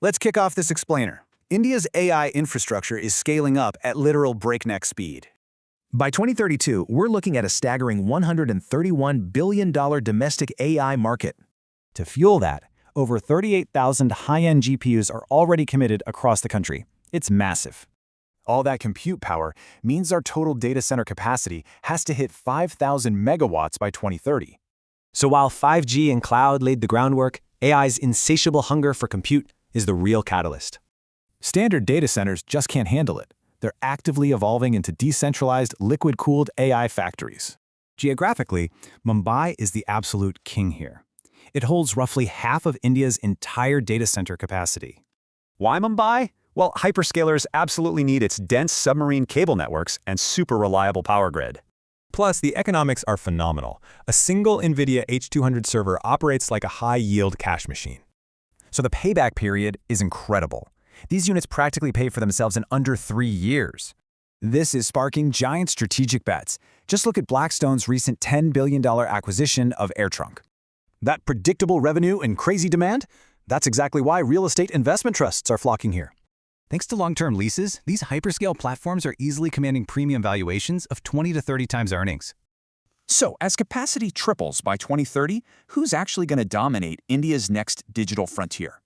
Let's kick off this explainer. India's AI infrastructure is scaling up at literal breakneck speed. By 2032, we're looking at a staggering $131 billion domestic AI market. To fuel that, over 38,000 high-end GPUs are already committed across the country. It's massive. All that compute power means our total data center capacity has to hit 5,000 megawatts by 2030. So while 5G and cloud laid the groundwork, AI's insatiable hunger for compute is the real catalyst. Standard data centers just can't handle it. They're actively evolving into decentralized, liquid-cooled AI factories. Geographically, Mumbai is the absolute king here. It holds roughly half of India's entire data center capacity. Why Mumbai? Well, hyperscalers absolutely need its dense submarine cable networks and super reliable power grid. Plus, the economics are phenomenal. A single NVIDIA H200 server operates like a high-yield cash machine. So the payback period is incredible. These units practically pay for themselves in under 3 years. This is sparking giant strategic bets. Just look at Blackstone's recent $10 billion acquisition of AirTrunk. That predictable revenue and crazy demand? That's exactly why real estate investment trusts are flocking here. Thanks to long-term leases, these hyperscale platforms are easily commanding premium valuations of 20 to 30 times earnings. So, as capacity triples by 2030, who's actually going to dominate India's next digital frontier?